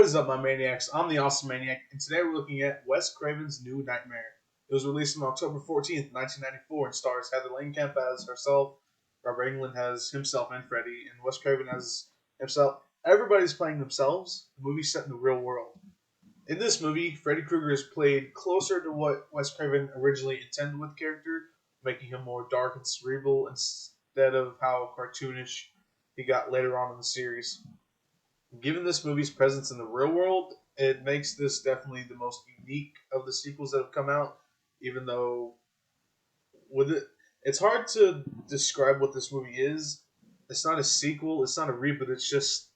What is up, my maniacs? I'm the Awesome Maniac, and today we're looking at Wes Craven's New Nightmare. It was released on October 14th, 1994, and stars Heather Langenkamp as herself, Robert Englund as himself and Freddy, and Wes Craven as himself. Everybody's playing themselves. The movie's set in the real world. In this movie, Freddy Krueger is played closer to what Wes Craven originally intended with the character, making him more dark and cerebral instead of how cartoonish he got later on in the series. Given this movie's presence in the real world, it makes this definitely the most unique of the sequels that have come out. Even though, with it, it's hard to describe what this movie is. It's not a sequel. It's not a reboot. It's just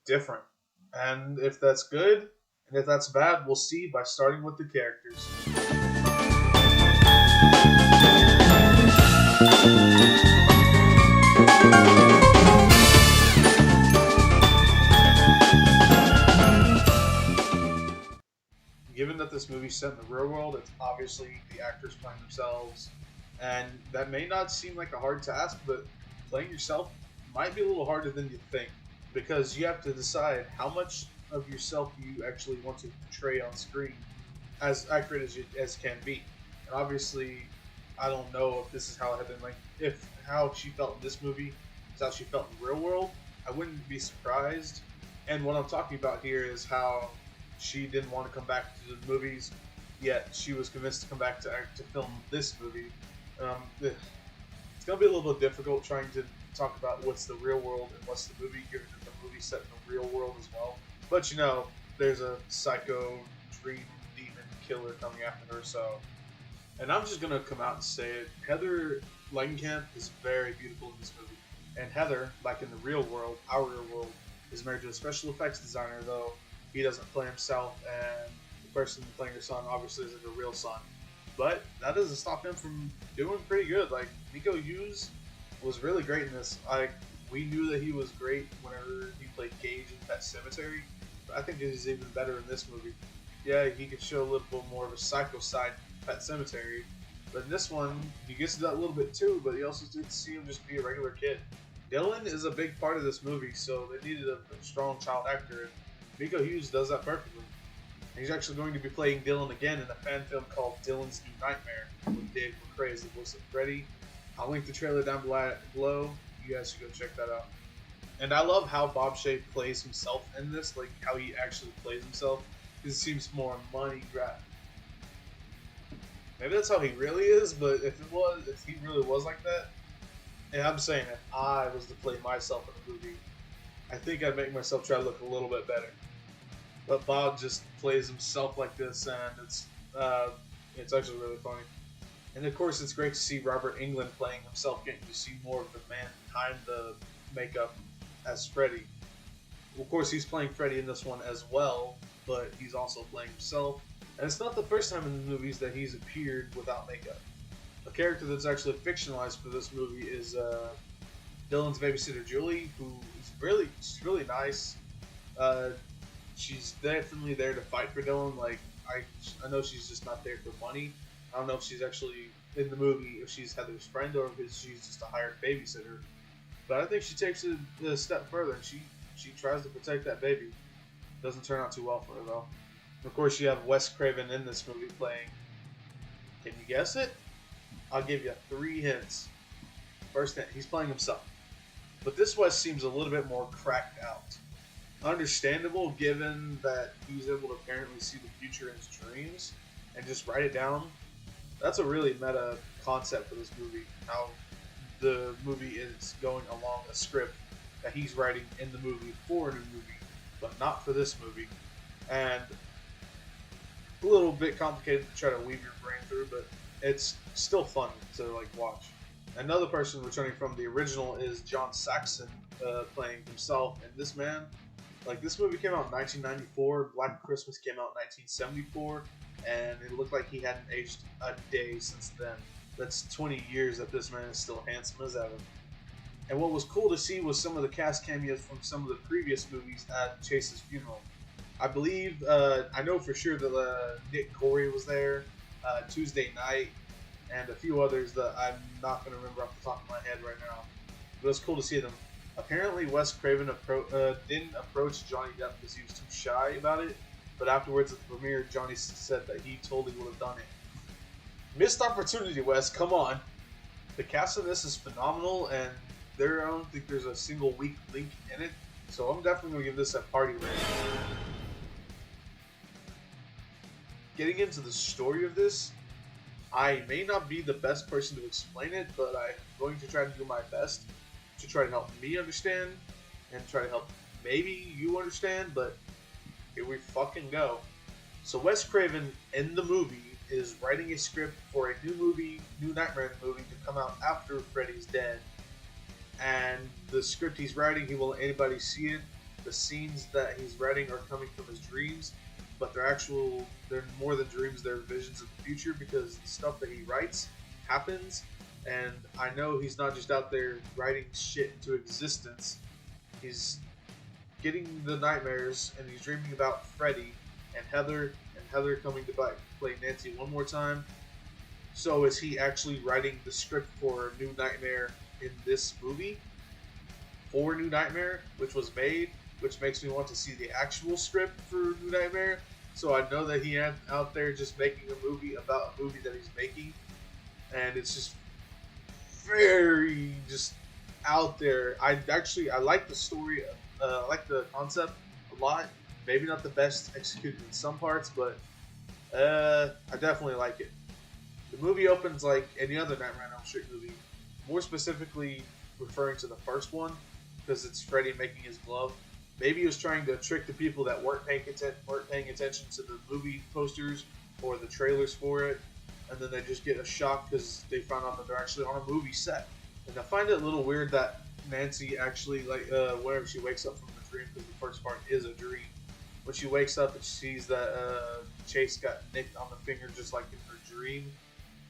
different. And if that's good, and if that's bad, we'll see by starting with the characters. Given that this movie's set in the real world, it's obviously the actors playing themselves, and that may not seem like a hard task, but playing yourself might be a little harder than you think, because you have to decide how much of yourself you actually want to portray on screen, as accurate as can be. And obviously, I don't know if this is how Heather if how she felt in this movie is how she felt in the real world. I wouldn't be surprised. And what I'm talking about here is how she didn't want to come back to the movies, yet she was convinced to come back to film this movie. It's going to be a little bit difficult trying to talk about what's the real world and what's the movie, given that the movie's set in the real world as well. But you know, there's a psycho dream demon killer coming after her, so. And I'm just going to come out and say it. Heather Langenkamp is very beautiful in this movie. And Heather, like in the real world, our real world, is married to a special effects designer, though he doesn't play himself, and the person playing her son obviously isn't the real son. But that doesn't stop him from doing pretty good. Like, Nico Hughes was really great in this. We knew that he was great whenever he played Gage in Pet Sematary, but I think he's even better in this movie. Yeah, he could show a little bit more of a psycho side in Pet Sematary, but in this one, he gets to that a little bit too, but you also get to see him just be a regular kid. Dylan is a big part of this movie, so they needed a strong child actor. Nico Hughes does that perfectly. He's actually going to be playing Dylan again in a fan film called Dylan's New Nightmare with Dave McCrae as the voice of Freddy. I'll link the trailer down below. You guys should go check that out. And I love how Bob Shaye plays himself in this, like how he actually plays himself. Because it seems more money grab. Maybe that's how he really is, but if he really was like that, and I'm saying if I was to play myself in a movie, I think I'd make myself try to look a little bit better. But Bob just plays himself like this, and it's actually really funny. And of course, it's great to see Robert Englund playing himself, getting to see more of the man behind the makeup as Freddy. Of course, he's playing Freddy in this one as well, but he's also playing himself. And it's not the first time in the movies that he's appeared without makeup. A character that's actually fictionalized for this movie is Dylan's babysitter Julie, who is she's really nice. She's definitely there to fight for Dylan. Like I know she's just not there for money. I don't know if she's actually in the movie if she's Heather's friend or if she's just a hired babysitter. But I think she takes it a step further and she tries to protect that baby. Doesn't turn out too well for her though. And of course, you have Wes Craven in this movie playing. Can you guess it? I'll give you 3 hints. First hint, he's playing himself. But this Wes seems a little bit more cracked out. Understandable, given that he's able to apparently see the future in his dreams and just write it down. That's a really meta concept for this movie. How the movie is going along a script that he's writing in the movie for a new movie, but not for this movie. And a little bit complicated to try to weave your brain through, but it's still fun to watch. Another person returning from the original is John Saxon playing himself, and this man, this movie came out in 1994, Black Christmas came out in 1974, and it looked like he hadn't aged a day since then. That's 20 years that this man is still handsome as ever. And what was cool to see was some of the cast cameos from some of the previous movies at Chase's funeral. I believe, I know for sure that Nick Corey was there, Tuesday Night, and a few others that I'm not going to remember off the top of my head right now. But it's cool to see them. Apparently, Wes Craven didn't approach Johnny Depp because he was too shy about it. But afterwards, at the premiere, Johnny said that he totally would have done it. Missed opportunity, Wes. Come on. The cast of this is phenomenal, and I don't think there's a single weak link in it. So I'm definitely gonna give this a party rating. Getting into the story of this, I may not be the best person to explain it, but I'm going to try to do my best to try to help me understand and try to help maybe you understand, but here we fucking go. So Wes Craven in the movie is writing a script for a new Nightmare movie to come out after Freddy's dead. And the script he's writing, he won't let anybody see it. The scenes that he's writing are coming from his dreams, but they're more than dreams, they're visions of the future because the stuff that he writes happens. And I know he's not just out there writing shit into existence. He's getting the nightmares and he's dreaming about Freddy and Heather coming to play Nancy one more time. So is he actually writing the script for New Nightmare in this movie? For New Nightmare, which was made, which makes me want to see the actual script for New Nightmare. So I know that he ain't out there just making a movie about a movie that he's making. And it's just very just out there. I like the story. I like the concept a lot. Maybe not the best executed in some parts, but I definitely like it. The movie opens like any other Nightmare on Elm Street movie, more specifically referring to the first one because it's Freddy making his glove. Maybe he was trying to trick the people that weren't paying attention to the movie posters or the trailers for it, and then they just get a shock because they found out that they're actually on a movie set. And I find it a little weird that Nancy actually, whenever she wakes up from the dream, because the first part is a dream, when she wakes up and she sees that Chase got nicked on the finger just like in her dream,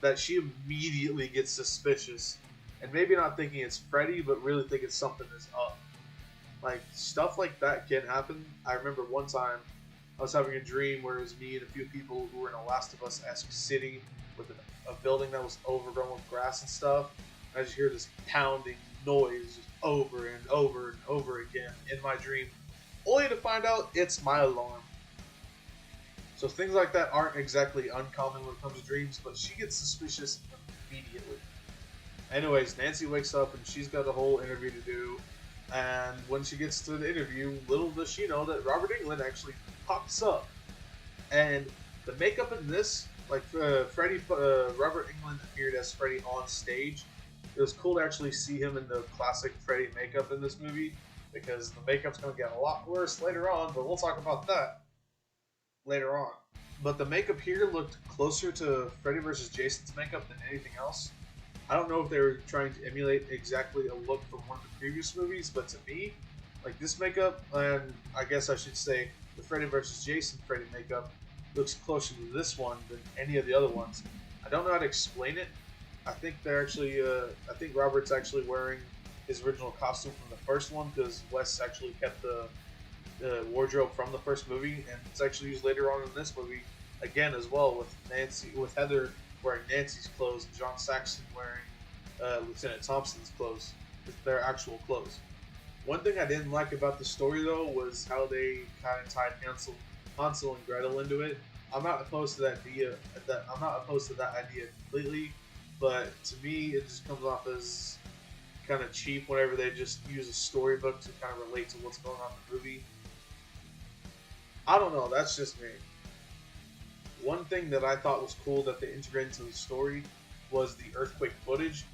that she immediately gets suspicious. And maybe not thinking it's Freddy, but really thinking something is up. Like, stuff like that can happen. I remember one time I was having a dream where it was me and a few people who were in a Last of Us-esque city with a building that was overgrown with grass and stuff. And I just hear this pounding noise just over and over and over again in my dream, only to find out it's my alarm. So things like that aren't exactly uncommon when it comes to dreams, but she gets suspicious immediately. Anyways, Nancy wakes up and she's got a whole interview to do. And when she gets to the interview, little does she know that Robert Englund actually pops up. And the makeup in this, like Robert Englund appeared as Freddy on stage. It was cool to actually see him in the classic Freddy makeup in this movie because the makeup's going to get a lot worse later on, but we'll talk about that later on. But the makeup here looked closer to Freddy vs. Jason's makeup than anything else. I don't know if they were trying to emulate exactly a look from one of the previous movies, but to me, like this makeup, and I guess I should say the Freddy vs. Jason Freddy makeup, looks closer to this one than any of the other ones. I don't know how to explain it. I think I think Robert's actually wearing his original costume from the first one because Wes actually kept the wardrobe from the first movie, and it's actually used later on in this movie again as well with Heather wearing Nancy's clothes and John Saxon wearing Lieutenant Thompson's clothes, their actual clothes. One thing I didn't like about the story though was how they kind of tied Hansel and Gretel into it. I'm not opposed to that idea. Completely, but to me it just comes off as kind of cheap whenever they just use a storybook to kind of relate to what's going on in the movie. I don't know. That's just me. One thing that I thought was cool that they integrated into the story was the earthquake footage.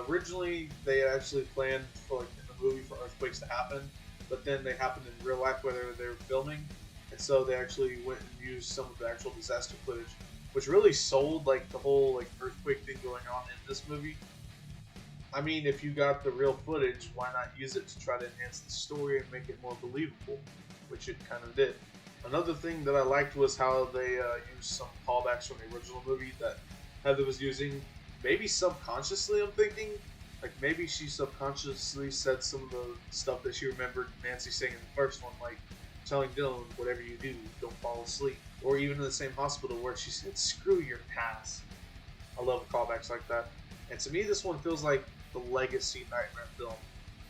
Originally, they had actually planned for in the movie for earthquakes to happen, but then they happened in real life where they were filming, and so they actually went and used some of the actual disaster footage, which really sold like the whole like earthquake thing going on in this movie. I mean, if you got the real footage, why not use it to try to enhance the story and make it more believable, which it kind of did. Another thing that I liked was how they used some callbacks from the original movie that Heather was using. Maybe subconsciously, I'm thinking. Like, maybe she subconsciously said some of the stuff that she remembered Nancy saying in the first one, like telling Dylan, whatever you do, don't fall asleep. Or even in the same hospital where she said, screw your past. I love callbacks like that. And to me, this one feels like the legacy Nightmare film.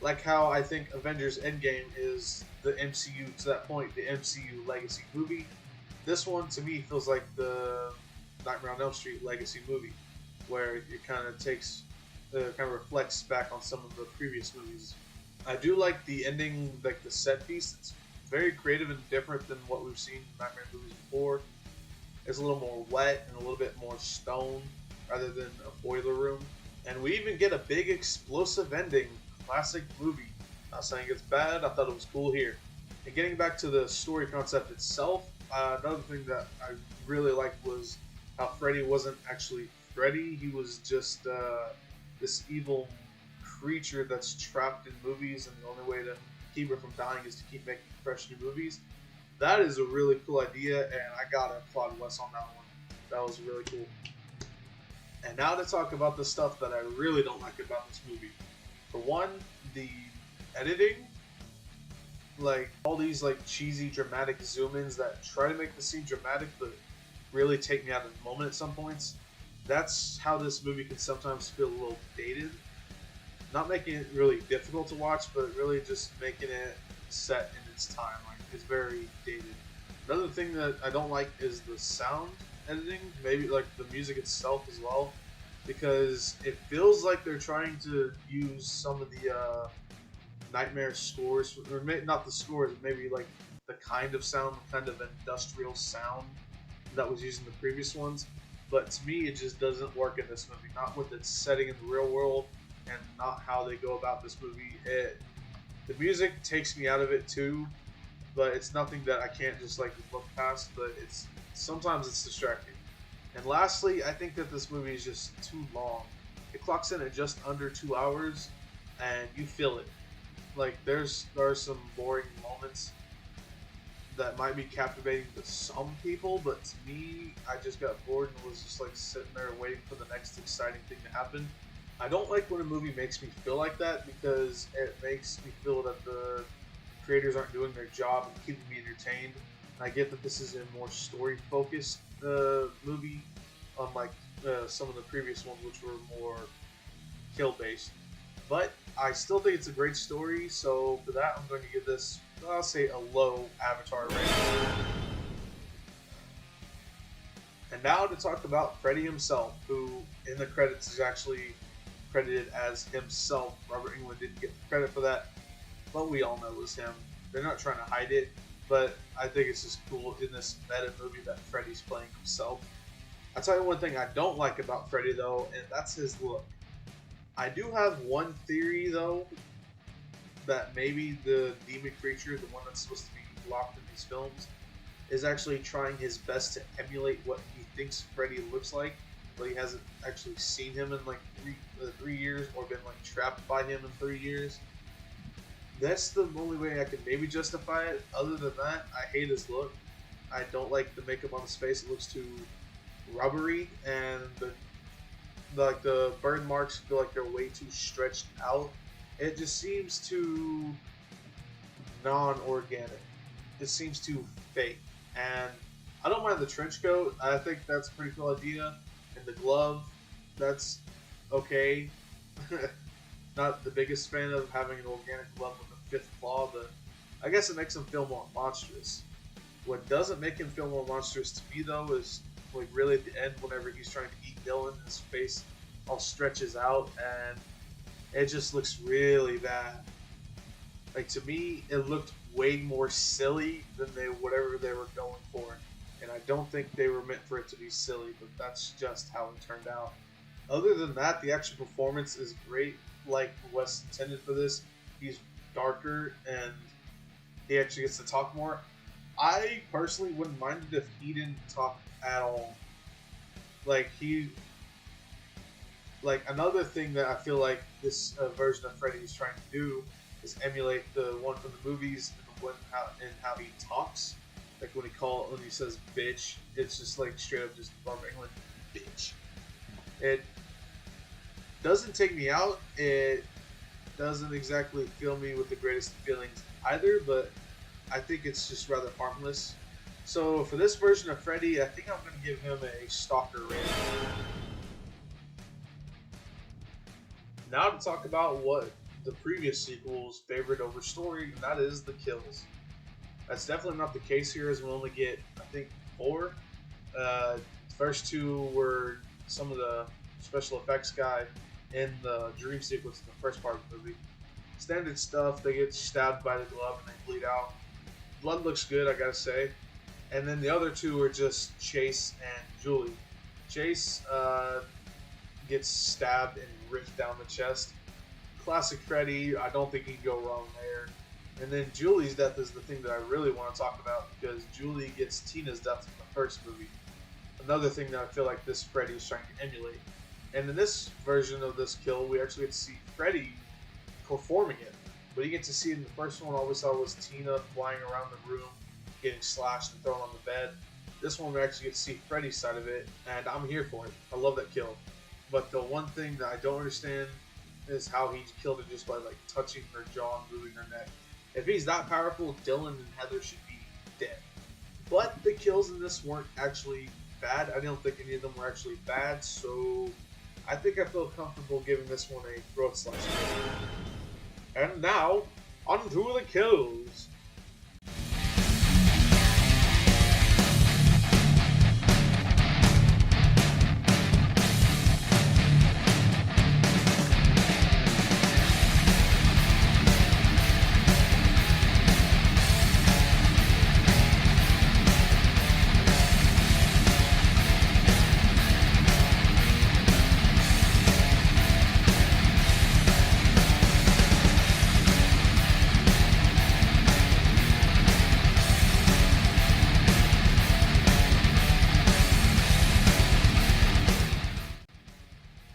Like how I think Avengers Endgame is the MCU to that point, the MCU legacy movie. This one to me feels like the Nightmare on Elm Street legacy movie, where it kind of takes, kind of reflects back on some of the previous movies. I do like the ending, like the set piece. It's very creative and different than what we've seen in Nightmare movies before. It's a little more wet and a little bit more stone rather than a boiler room. And we even get a big explosive ending. Classic movie. Not saying it's bad, I thought it was cool here. And getting back to the story concept itself, another thing that I really liked was how Freddy wasn't actually Freddy. He was just this evil creature that's trapped in movies, and the only way to keep her from dying is to keep making fresh new movies. That is a really cool idea, and I gotta applaud Wes on that one. That was really cool. And now to talk about the stuff that I really don't like about this movie. For one, the editing, like all these like cheesy dramatic zoom-ins that try to make the scene dramatic but really take me out of the moment at some points. That's how this movie can sometimes feel a little dated. Not making it really difficult to watch, but really just making it set in its time. Like it's very dated. Another thing that I don't like is the sound editing, maybe like the music itself as well, because it feels like they're trying to use some of the Nightmare scores, or not the scores, maybe like the kind of sound, kind of industrial sound that was used in the previous ones. But to me, it just doesn't work in this movie. Not with its setting in the real world, and not how they go about this movie. The music takes me out of it too, but it's nothing that I can't just like look past. But it's sometimes it's distracting. And lastly, I think that this movie is just too long. It clocks in at just under 2 hours, and you feel it. Like there are some boring moments that might be captivating to some people, but to me, I just got bored and was just like sitting there waiting for the next exciting thing to happen. I don't like when a movie makes me feel like that, because it makes me feel that the creators aren't doing their job and keeping me entertained. And I get that this is a more story-focused movie, unlike some of the previous ones, which were more kill-based. But I still think it's a great story, so for that, I'm going to give this, I'll say, a low Avatar rating. And now to talk about Freddy himself, who in the credits is actually credited as himself. Robert Englund didn't get the credit for that, but we all know it was him. They're not trying to hide it, but I think it's just cool in this meta movie that Freddy's playing himself. I'll tell you one thing I don't like about Freddy, though, and that's his look. I do have one theory, though, that maybe the demon creature, the one that's supposed to be locked in these films, is actually trying his best to emulate what he thinks Freddy looks like, but he hasn't actually seen him in like three years, or been like trapped by him in 3 years. That's the only way I can maybe justify it. Other than that, I hate his look. I don't like the makeup on his face. It looks too rubbery, and the burn marks feel like they're way too stretched out. It just seems too non-organic. It seems too fake. And I don't mind the trench coat. I think that's a pretty cool idea. And the glove, that's okay. Not the biggest fan of having an organic glove with a fifth claw, but I guess it makes him feel more monstrous. What doesn't make him feel more monstrous to me, though, is like really at the end, whenever he's trying to eat Dylan, his face all stretches out, and it just looks really bad. Like, to me, it looked way more silly than whatever they were going for. And I don't think they were meant for it to be silly, but that's just how it turned out. Other than that, the actual performance is great, like Wes intended for this. He's darker, and he actually gets to talk more. I personally wouldn't mind it if he didn't talk at all. Another thing that I feel like this version of Freddy is trying to do is emulate the one from the movies and how he talks. Like when he says bitch, it's just like straight up just Barbara Englund, bitch. It doesn't take me out. It doesn't exactly fill me with the greatest feelings either, but I think it's just rather harmless. So for this version of Freddy, I think I'm going to give him a Stalker rating. Now to talk about what the previous sequels favored over story, and that is the kills. That's definitely not the case here, as we only get, I think, 4. The first 2 were some of the special effects guy in the dream sequence in the first part of the movie. Standard stuff, they get stabbed by the glove and they bleed out. Blood looks good, I gotta say. And then the other 2 are just Chase and Julie. Chase gets stabbed and ripped down the chest. Classic Freddy, I don't think you can go wrong there. And then Julie's death is the thing that I really want to talk about, because Julie gets Tina's death from the first movie. Another thing that I feel like this Freddy is trying to emulate. And in this version of this kill, we actually get to see Freddy performing it. But you get to see in the first one, all we saw was Tina flying around the room, getting slashed and thrown on the bed. This one we actually get to see Freddy's side of it, and I'm here for it. I love that kill. But the one thing that I don't understand is how he killed her just by like touching her jaw and moving her neck. If he's that powerful, Dylan and Heather should be dead. But the kills in this weren't actually bad. I don't think any of them were actually bad, so I think I feel comfortable giving this one a throat slice. And now, on to the kills.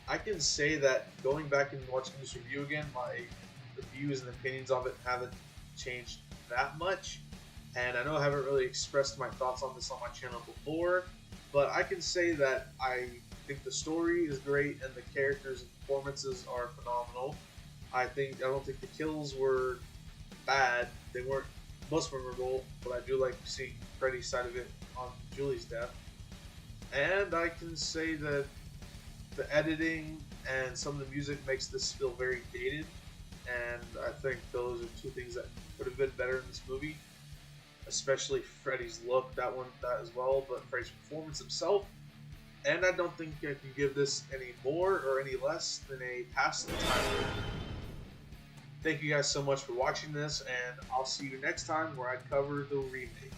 I can say that going back and watching this review again, the views and opinions of it haven't changed that much. And I know I haven't really expressed my thoughts on this on my channel before, but I can say that I think the story is great and the characters and performances are phenomenal. I don't think the kills were bad. They weren't most memorable, but I do like seeing Freddy's side of it on Julie's death. And I can say that the editing and some of the music makes this feel very dated, and I think those are 2 things that would have been better in this movie, especially Freddy's look, that as well, but Freddy's performance himself. And I don't think I can give this any more or any less than a pass the time. Thank you guys so much for watching this, and I'll see you next time where I cover the remake.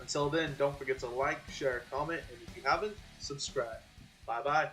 Until then, don't forget to like, share, comment, and if you haven't, subscribe. Bye bye.